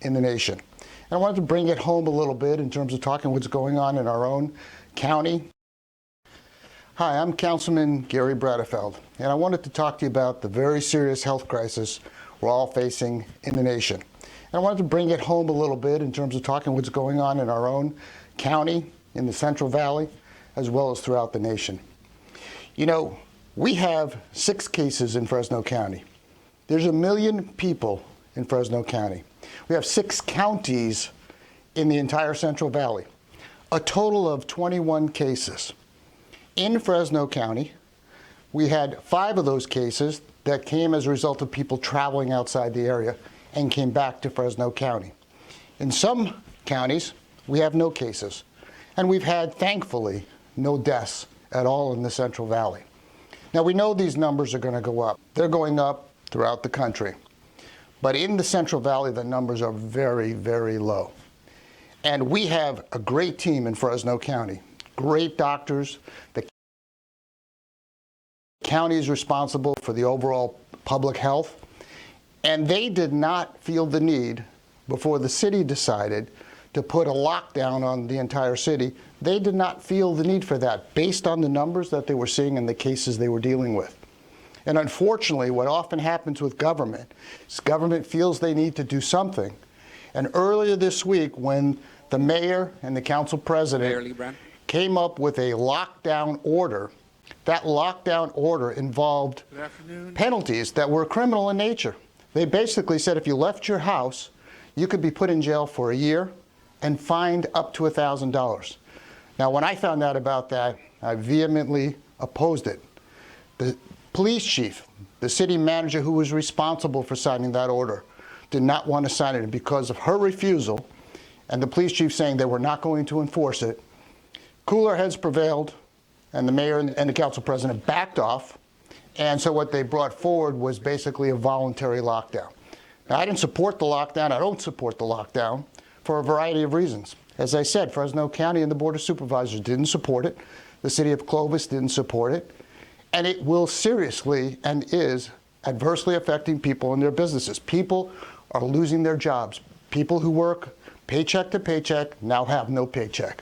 in the nation. And I wanted to bring it home a little bit in terms of talking what's going on in our own county. Hi, I'm Councilman Garry Bredefeld, and I wanted to talk to you about the very serious health crisis we're all facing in the nation. And I wanted to bring it home a little bit in terms of talking what's going on in our own county, in the Central Valley, as well as throughout the nation. You know, we have 6 cases in Fresno County. There's 1 million people in Fresno County. We have 6 counties in the entire Central Valley, a total of 21 cases. In Fresno County, we had 5 of those cases that came as a result of people traveling outside the area and came back to Fresno County. In some counties, we have no cases, and we've had, thankfully, no deaths at all in the Central Valley. Now, we know these numbers are going to go up. They're going up throughout the country. But in the Central Valley, the numbers are very, very low. And we have a great team in Fresno County. Great doctors. The county is responsible for the overall public health, and they did not feel the need, before the city decided to put a lockdown on the entire city, they did not feel the need for that based on the numbers that they were seeing and the cases they were dealing with. And unfortunately, what often happens with government is government feels they need to do something. And earlier this week, when the mayor and the council president came up with a lockdown order. That lockdown order involved penalties that were criminal in nature. They basically said if you left your house, you could be put in jail for a year and fined up to $1,000. Now, when I found out about that, I vehemently opposed it. The police chief, the city manager who was responsible for signing that order, did not want to sign it. And because of her refusal and the police chief saying they were not going to enforce it, cooler heads prevailed, and the mayor and the council president backed off. And so what they brought forward was basically a voluntary lockdown. Now, I didn't support the lockdown. I don't support the lockdown for a variety of reasons. As I said, Fresno County and the Board of Supervisors didn't support it. The city of Clovis didn't support it. And it will seriously and is adversely affecting people and their businesses. People are losing their jobs. People who work paycheck to paycheck now have no paycheck.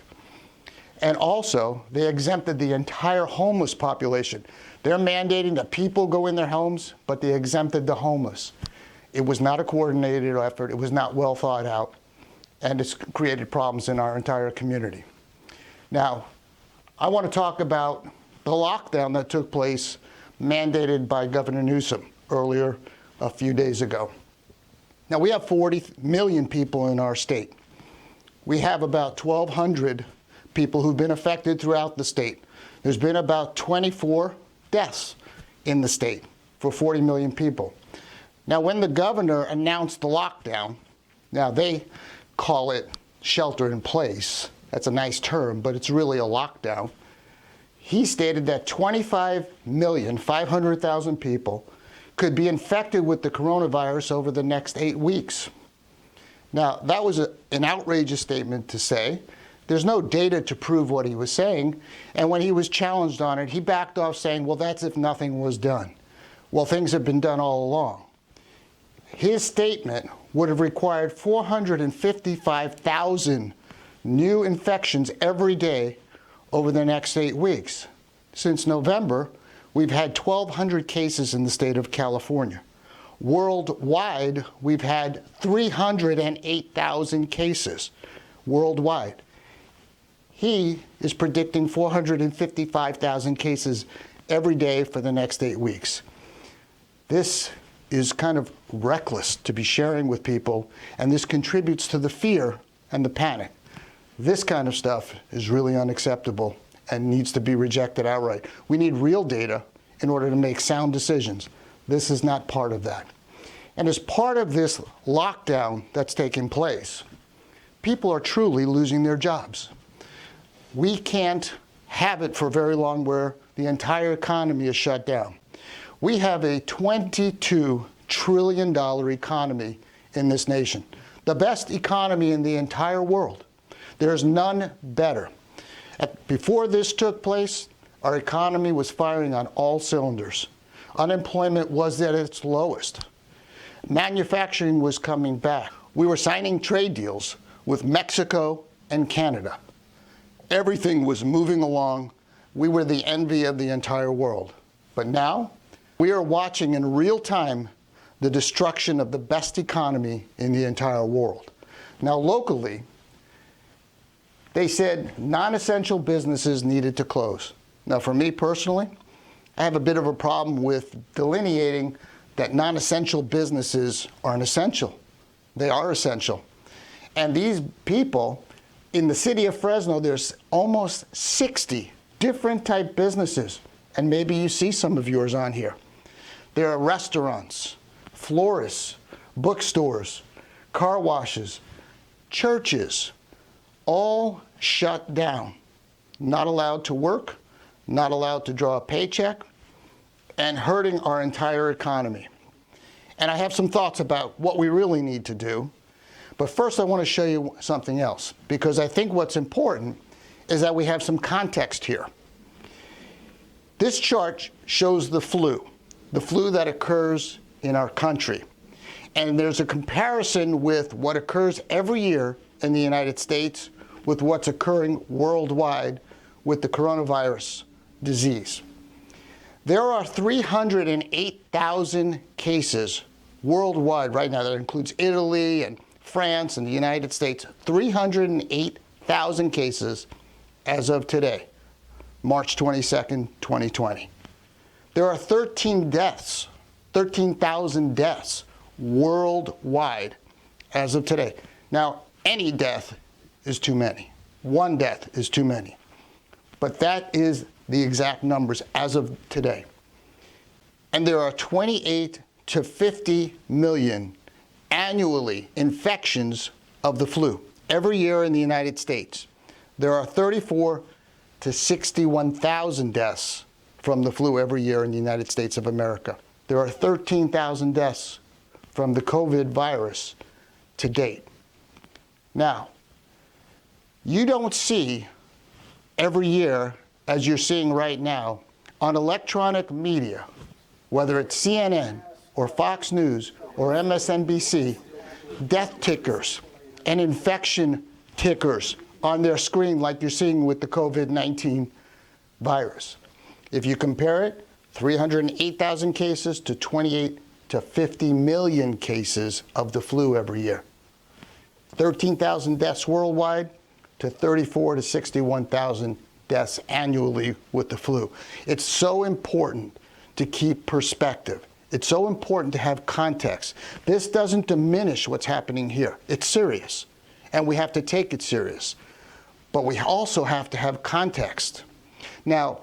And also, they exempted the entire homeless population. They're mandating that people go in their homes, but they exempted the homeless. It was not a coordinated effort. It was not well thought out. And it's created problems in our entire community. Now, I want to talk about the lockdown that took place mandated by Governor Newsom earlier a few days ago. Now, we have 40 million people in our state. We have about 1,200 people who've been affected throughout the state. There's been about 24 deaths in the state for 40 million people. Now, when the governor announced the lockdown, now they call it shelter in place. That's a nice term, but it's really a lockdown. He stated that 25,500,000 people could be infected with the coronavirus over the next 8 weeks. Now, that was an outrageous statement to say. There's no data to prove what he was saying. And when he was challenged on it, he backed off saying, well, that's if nothing was done. Well, things have been done all along. His statement would have required 455,000 new infections every day over the next 8 weeks. Since November, we've had 1,200 cases in the state of California. Worldwide, we've had 308,000 cases worldwide. He is predicting 455,000 cases every day for the next 8 weeks. This is kind of reckless to be sharing with people, and this contributes to the fear and the panic. This kind of stuff is really unacceptable and needs to be rejected outright. We need real data in order to make sound decisions. This is not part of that. And as part of this lockdown that's taking place, people are truly losing their jobs. We can't have it for very long where the entire economy is shut down. We have a $22 trillion economy in this nation, the best economy in the entire world. There's none better. Before this took place, our economy was firing on all cylinders. Unemployment was at its lowest. Manufacturing was coming back. We were signing trade deals with Mexico and Canada. Everything was moving along. We were the envy of the entire world. But now, we are watching in real time the destruction of the best economy in the entire world. Now, locally, they said non-essential businesses needed to close. Now, for me personally, I have a bit of a problem with delineating that non-essential businesses aren't essential. They are essential. And these people, in the city of Fresno, there's almost 60 different type businesses. And maybe you see some of yours on here. There are restaurants, florists, bookstores, car washes, churches, all shut down. Not allowed to work, not allowed to draw a paycheck, and hurting our entire economy. And I have some thoughts about what we really need to do. But first I want to show you something else, because I think what's important is that we have some context here. This chart shows the flu that occurs in our country. And there's a comparison with what occurs every year in the United States with what's occurring worldwide with the coronavirus disease. There are 308,000 cases worldwide right now. That includes Italy and France and the United States. 308,000 cases as of today, March 22nd, 2020. There are 13,000 deaths worldwide as of today. Now, any death is too many. One death is too many. But that is the exact numbers as of today. And there are 28 to 50 million annually infections of the flu every year in the United States. There are 34 to 61,000 deaths from the flu every year in the United States of America. There are 13,000 deaths from the COVID virus to date. Now, you don't see every year, as you're seeing right now, on electronic media, whether it's CNN or Fox News or MSNBC, death tickers and infection tickers on their screen like you're seeing with the COVID-19 virus. If you compare it, 308,000 cases to 28 to 50 million cases of the flu every year. 13,000 deaths worldwide to 34 to 61,000 deaths annually with the flu. It's so important to keep perspective. It's so important to have context. This doesn't diminish what's happening here. It's serious, and we have to take it serious. But we also have to have context. Now,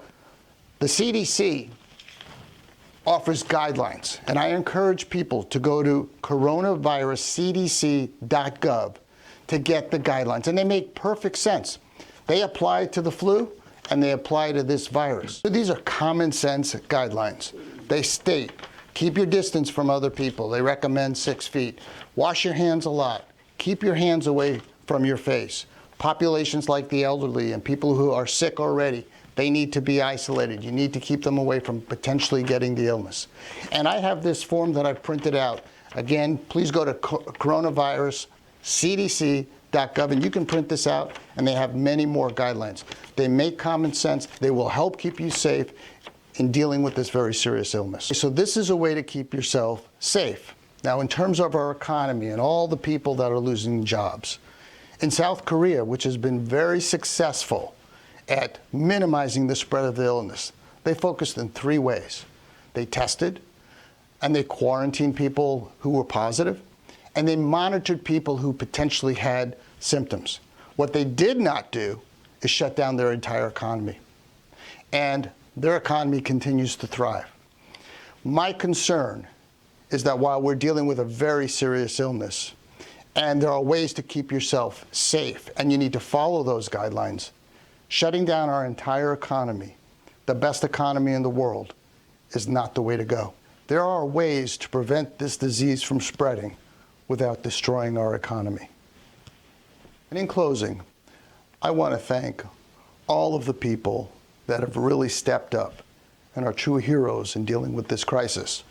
the CDC offers guidelines, and I encourage people to go to coronaviruscdc.gov to get the guidelines, and they make perfect sense. They apply to the flu, and they apply to this virus. These are common sense guidelines. They state, keep your distance from other people. They recommend 6 feet. Wash your hands a lot. Keep your hands away from your face. Populations like the elderly and people who are sick already, they need to be isolated. You need to keep them away from potentially getting the illness. And I have this form that I've printed out. Again, please go to coronaviruscdc.gov, and you can print this out, and they have many more guidelines. They make common sense. They will help keep you safe in dealing with this very serious illness. So this is a way to keep yourself safe. Now, in terms of our economy and all the people that are losing jobs, in South Korea, which has been very successful at minimizing the spread of the illness, they focused in 3 ways. They tested, and they quarantined people who were positive, and they monitored people who potentially had symptoms. What they did not do is shut down their entire economy. And their economy continues to thrive. My concern is that while we're dealing with a very serious illness, and there are ways to keep yourself safe, and you need to follow those guidelines, shutting down our entire economy, the best economy in the world, is not the way to go. There are ways to prevent this disease from spreading without destroying our economy. And in closing, I want to thank all of the people that have really stepped up and are true heroes in dealing with this crisis,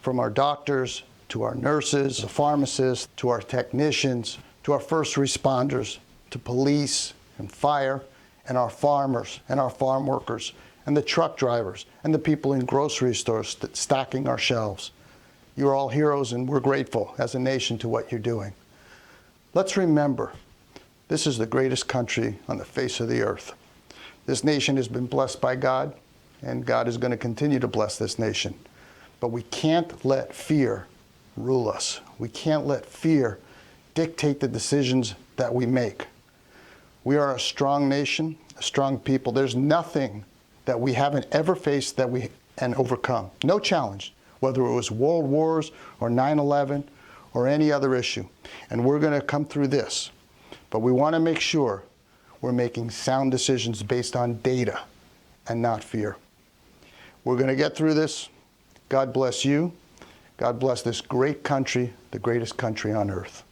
from our doctors to our nurses, the pharmacists, to our technicians, to our first responders, to police and fire, and our farmers and our farm workers, and the truck drivers, and the people in grocery stores stocking our shelves. You're all heroes, and we're grateful as a nation to what you're doing. Let's remember, this is the greatest country on the face of the earth. This nation has been blessed by God, and God is going to continue to bless this nation. But we can't let fear rule us. We can't let fear dictate the decisions that we make. We are a strong nation, a strong people. There's nothing that we haven't ever faced that we can overcome. No challenge, whether it was world wars or 9/11 or any other issue. And we're going to come through this. But we want to make sure we're making sound decisions based on data and not fear. We're going to get through this. God bless you. God bless this great country, the greatest country on earth.